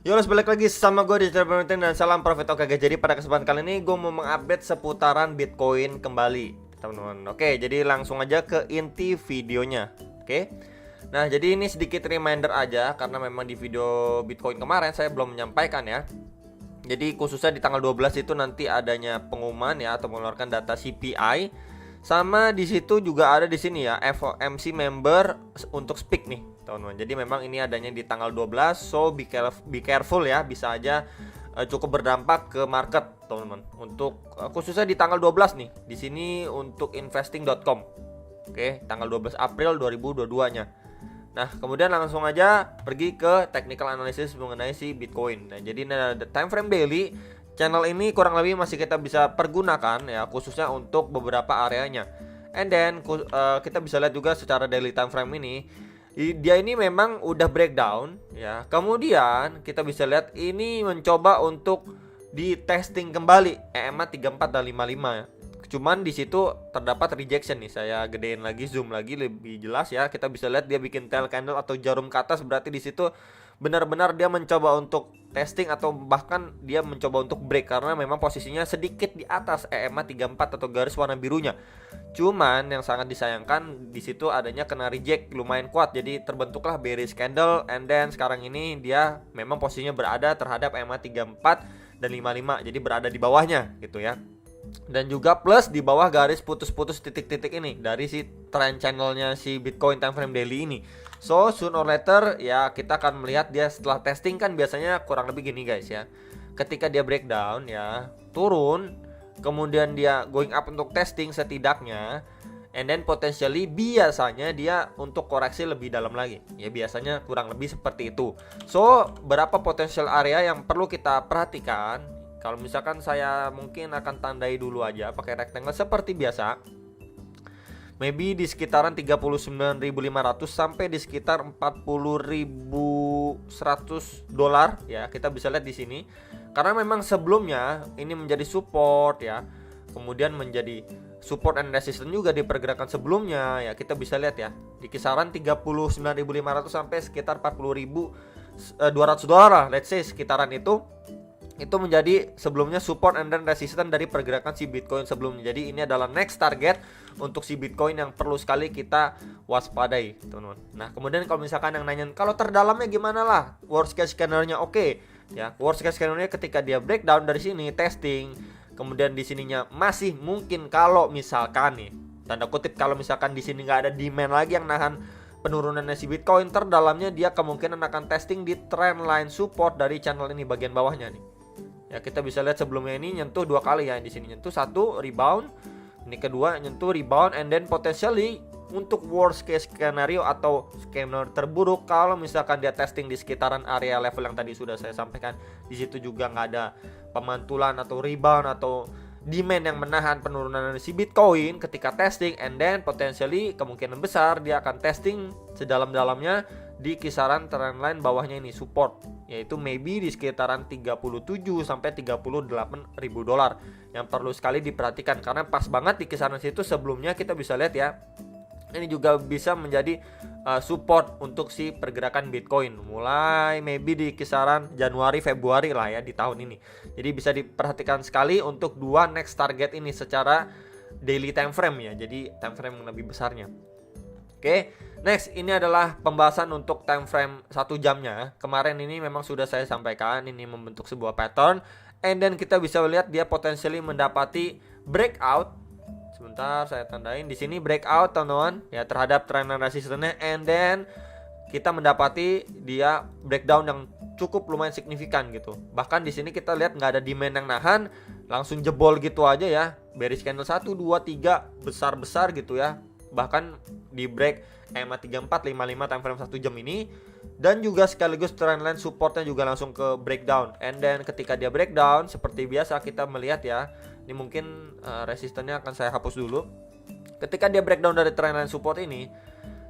Yo, balik lagi sama gue di Digital Pemimpin dan salam profit. Oke guys, jadi pada kesempatan kali ini gue mau mengupdate seputaran Bitcoin kembali, teman-teman. Oke, jadi langsung aja ke inti videonya. Oke. Nah, jadi ini sedikit reminder aja karena memang di video Bitcoin kemarin saya belum menyampaikan ya. Jadi khususnya di tanggal 12 itu nanti adanya pengumuman ya, atau mengeluarkan data CPI. Sama di situ juga ada di sini ya FOMC member untuk speak nih, teman-teman. Jadi memang ini adanya di tanggal 12, so be careful ya, bisa aja cukup berdampak ke market, teman-teman. Untuk khususnya di tanggal 12 nih. Di sini untuk investing.com. Oke, tanggal 12 April 2022-nya. Nah, kemudian langsung aja pergi ke technical analysis mengenai si Bitcoin. Nah, jadi ini ada time frame daily. Channel ini kurang lebih masih kita bisa pergunakan ya, khususnya untuk beberapa areanya. And then kita bisa lihat juga secara daily time frame ini, dia ini memang udah breakdown ya. Kemudian kita bisa lihat ini mencoba untuk di testing kembali EMA 34 dan 55 ya. Cuman di situ terdapat rejection nih. Saya gedein lagi, zoom lagi lebih jelas ya. Kita bisa lihat dia bikin tail candle atau jarum ke atas, berarti di situ benar-benar dia mencoba untuk testing atau bahkan dia mencoba untuk break karena memang posisinya sedikit di atas EMA 34 atau garis warna birunya. Cuman yang sangat disayangkan di situ adanya kena reject lumayan kuat, jadi terbentuklah bearish candle, and then sekarang ini dia memang posisinya berada terhadap EMA 34 dan 55, jadi berada di bawahnya gitu ya. Dan juga plus di bawah garis putus-putus titik-titik ini dari si trend channelnya si Bitcoin time frame daily ini. So soon or later ya kita akan melihat dia setelah testing, kan biasanya kurang lebih gini guys ya. Ketika dia breakdown ya, turun, kemudian dia going up untuk testing setidaknya, and then potentially biasanya dia untuk koreksi lebih dalam lagi. Ya biasanya kurang lebih seperti itu. So berapa potential area yang perlu kita perhatikan? Kalau misalkan saya mungkin akan tandai dulu aja pakai rectangle seperti biasa. Maybe di sekitaran 39.500 sampai di sekitar 40.100 dolar ya. Kita bisa lihat di sini. Karena memang sebelumnya ini menjadi support ya. Kemudian menjadi support and resistance juga di pergerakan sebelumnya ya. Kita bisa lihat ya di kisaran 39.500 sampai sekitar 40.200 dolar, let's say sekitaran itu menjadi sebelumnya support and then resistance dari pergerakan si Bitcoin sebelumnya. Jadi ini adalah next target untuk si Bitcoin yang perlu sekali kita waspadai, teman-teman. Nah, kemudian kalau misalkan yang nanyain kalau terdalamnya gimana lah, worst case scenario-nya oke. Ya, worst case scenario-nya ketika dia breakdown dari sini testing, kemudian di sininya masih mungkin kalau misalkan nih, tanda kutip kalau misalkan di sini nggak ada demand lagi yang nahan penurunannya si Bitcoin, terdalamnya dia kemungkinan akan testing di trend line support dari channel ini bagian bawahnya nih. Ya, kita bisa lihat sebelumnya ini nyentuh dua kali ya, di sini nyentuh satu rebound, ini kedua nyentuh rebound, and then potentially untuk worst case scenario atau skenario terburuk kalau misalkan dia testing di sekitaran area level yang tadi sudah saya sampaikan, di situ juga nggak ada pemantulan atau rebound atau demand yang menahan penurunan si Bitcoin ketika testing, and then potentially kemungkinan besar dia akan testing sedalam-dalamnya di kisaran trendline bawahnya ini support, yaitu maybe di sekitaran 37 sampai 38 ribu dolar yang perlu sekali diperhatikan karena pas banget di kisaran situ sebelumnya. Kita bisa lihat ya, ini juga bisa menjadi support untuk si pergerakan Bitcoin mulai maybe di kisaran Januari Februari lah ya di tahun ini. Jadi bisa diperhatikan sekali untuk dua next target ini secara daily time frame ya, jadi time frame yang lebih besarnya. Oke, next ini adalah pembahasan untuk time frame 1 jamnya. Kemarin ini memang sudah saya sampaikan, ini membentuk sebuah pattern, and then kita bisa lihat dia potensially mendapati breakout. Sebentar saya tandain di sini breakout, teman-teman, ya terhadap trend resistance-nya, and then kita mendapati dia breakdown yang cukup lumayan signifikan gitu. Bahkan di sini kita lihat nggak ada demand yang nahan, langsung jebol gitu aja ya. Bearish candle 1 2 3 besar-besar gitu ya. Bahkan di break EMA 34 55 time frame 1 jam ini, dan juga sekaligus trendline supportnya juga langsung ke breakdown. And then ketika dia breakdown seperti biasa kita melihat ya, ini mungkin resistennya akan saya hapus dulu. Ketika dia breakdown dari trendline support ini,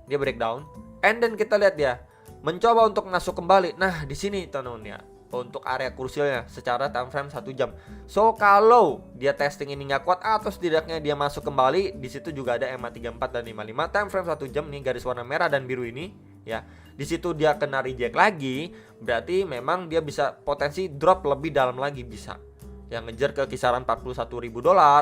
dia breakdown, and then kita lihat dia mencoba untuk masuk kembali. Nah, di sini teman-teman ya, untuk area krusialnya secara time frame 1 jam. So kalau dia testing ini nggak kuat atau setidaknya dia masuk kembali, di situ juga ada EMA 34 dan 55 time frame 1 jam nih, garis warna merah dan biru ini ya. Di situ dia kena reject lagi, berarti memang dia bisa potensi drop lebih dalam lagi, bisa yang ngejar ke kisaran $41.000,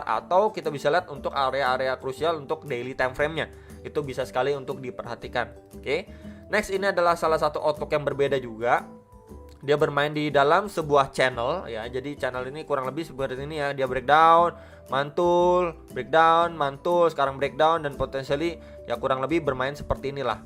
atau kita bisa lihat untuk area-area krusial untuk daily time frame-nya. Itu bisa sekali untuk diperhatikan. Oke. Next, ini adalah salah satu outlook yang berbeda juga. Dia bermain di dalam sebuah channel ya. Jadi channel ini kurang lebih seperti ini ya. Dia breakdown, mantul, breakdown, mantul, sekarang breakdown, dan potensially ya kurang lebih bermain seperti inilah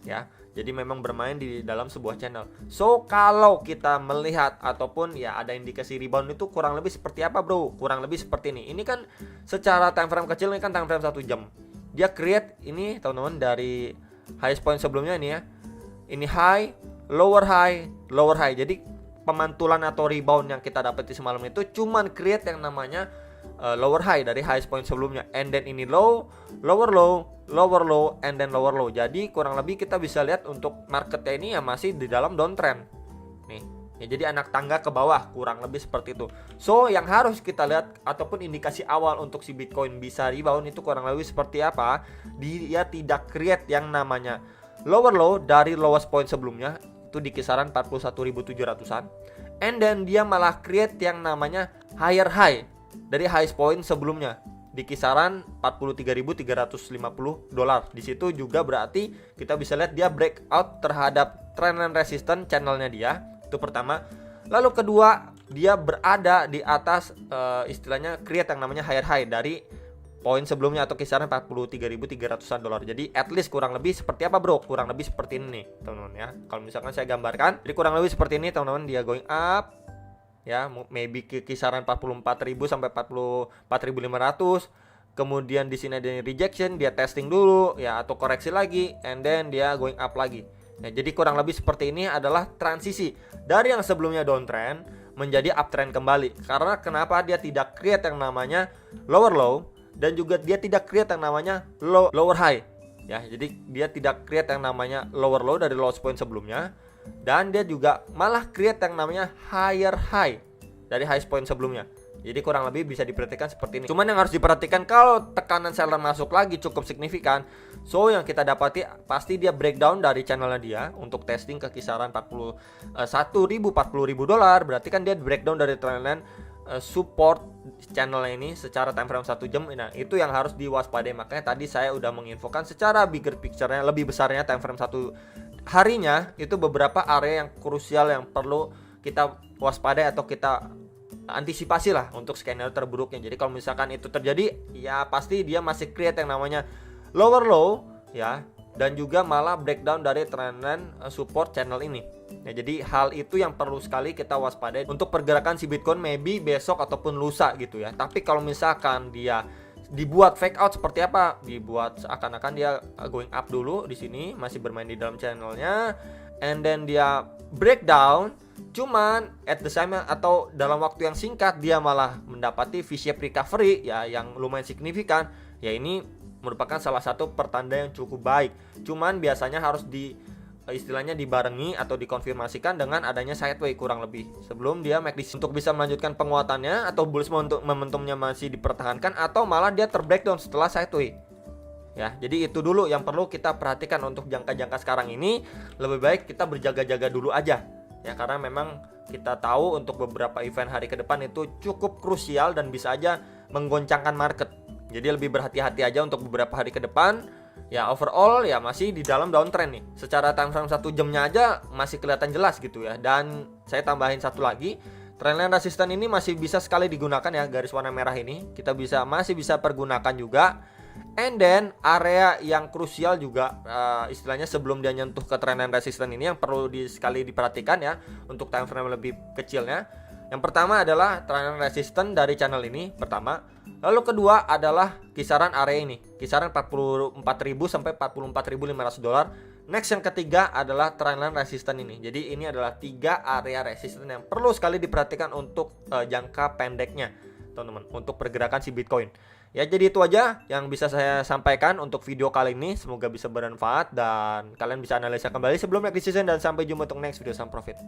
ya. Jadi memang bermain di dalam sebuah channel. So kalau kita melihat ataupun ya ada indikasi rebound itu kurang lebih seperti apa, bro? Kurang lebih seperti ini. Ini kan secara time frame kecil, ini kan time frame 1 jam. Dia create ini teman-teman dari highest point sebelumnya ini ya. Ini high, lower high, lower high. Jadi pemantulan atau rebound yang kita dapat di semalam itu cuman create yang namanya lower high dari highest point sebelumnya, and then ini low, lower low, lower low, and then lower low. Jadi kurang lebih kita bisa lihat untuk marketnya ini ya masih di dalam downtrend nih ya. Jadi anak tangga ke bawah, kurang lebih seperti itu. So yang harus kita lihat ataupun indikasi awal untuk si Bitcoin bisa rebound itu kurang lebih seperti apa. Dia tidak create yang namanya lower low dari lowest point sebelumnya, itu di kisaran 41.700-an, and then dia malah create yang namanya higher high dari highest point sebelumnya di kisaran $43.350. Di situ juga berarti kita bisa lihat dia breakout terhadap trendline resistance channelnya dia. Itu pertama. Lalu kedua, dia berada di atas istilahnya create yang namanya higher high dari poin sebelumnya atau kisaran $43.300. Jadi at least kurang lebih seperti apa, bro? Kurang lebih seperti ini nih, teman-teman ya. Kalau misalkan saya gambarkan, jadi kurang lebih seperti ini, teman-teman. Dia going up ya, maybe ke kisaran 44.000 sampai 44.500. Kemudian di sini ada rejection, dia testing dulu ya atau koreksi lagi, and then dia going up lagi. Nah, jadi kurang lebih seperti ini adalah transisi dari yang sebelumnya downtrend menjadi uptrend kembali. Karena kenapa dia tidak create yang namanya lower low, dan juga dia tidak create yang namanya lower high ya. Jadi dia tidak create yang namanya lower low dari lowest point sebelumnya, dan dia juga malah create yang namanya higher high dari highest point sebelumnya. Jadi kurang lebih bisa diperhatikan seperti ini. Cuman yang harus diperhatikan, kalau tekanan seller masuk lagi cukup signifikan, so yang kita dapati pasti dia breakdown dari channelnya dia untuk testing ke kisaran $40.000. Berarti kan dia breakdown dari trendline support channelnya ini secara time frame 1 jam. Nah, itu yang harus diwaspadai. Makanya tadi saya udah menginfokan secara bigger picture-nya, lebih besarnya time frame 1 harinya, itu beberapa area yang krusial yang perlu kita waspadai atau kita antisipasi lah untuk skenario terburuknya. Jadi kalau misalkan itu terjadi, ya pasti dia masih create yang namanya lower low ya, dan juga malah breakdown dari trendline support channel ini. Ya, jadi hal itu yang perlu sekali kita waspadai untuk pergerakan si Bitcoin maybe besok ataupun lusa gitu ya. Tapi kalau misalkan dia dibuat fake out seperti apa? Dibuat seakan-akan dia going up dulu di sini, masih bermain di dalam channelnya, and then dia breakdown, cuman at the same atau dalam waktu yang singkat dia malah mendapati V-shape recovery ya yang lumayan signifikan. Ya ini merupakan salah satu pertanda yang cukup baik. Cuman biasanya harus istilahnya dibarengi atau dikonfirmasikan dengan adanya sideway kurang lebih sebelum dia make decision untuk bisa melanjutkan penguatannya, atau bullish momentumnya masih dipertahankan, atau malah dia terbreakdown setelah sideway. Ya, jadi itu dulu yang perlu kita perhatikan untuk jangka-jangka sekarang ini. Lebih baik kita berjaga-jaga dulu aja. Ya, karena memang kita tahu untuk beberapa event hari ke depan itu cukup krusial dan bisa aja menggoncangkan market. Jadi lebih berhati-hati aja untuk beberapa hari ke depan. Ya, overall ya masih di dalam downtrend nih. Secara time frame 1 jamnya aja masih kelihatan jelas gitu ya. Dan saya tambahin satu lagi, trendline resistance ini masih bisa sekali digunakan ya, garis warna merah ini. Kita masih bisa pergunakan juga. And then area yang krusial juga istilahnya sebelum dia nyentuh ke trendline resistance ini yang perlu sekali diperhatikan ya untuk time frame lebih kecilnya. Yang pertama adalah trendline resistance dari channel ini pertama. Lalu kedua adalah kisaran area ini, kisaran 44.000 sampai 44.500 $. Next yang ketiga adalah trendline resistance ini. Jadi ini adalah 3 area resistance yang perlu sekali diperhatikan untuk jangka pendeknya, teman-teman, untuk pergerakan si Bitcoin. Ya, jadi itu aja yang bisa saya sampaikan untuk video kali ini. Semoga bisa bermanfaat dan kalian bisa analisa kembali sebelum make decision, dan sampai jumpa untuk next video. Sam Profit.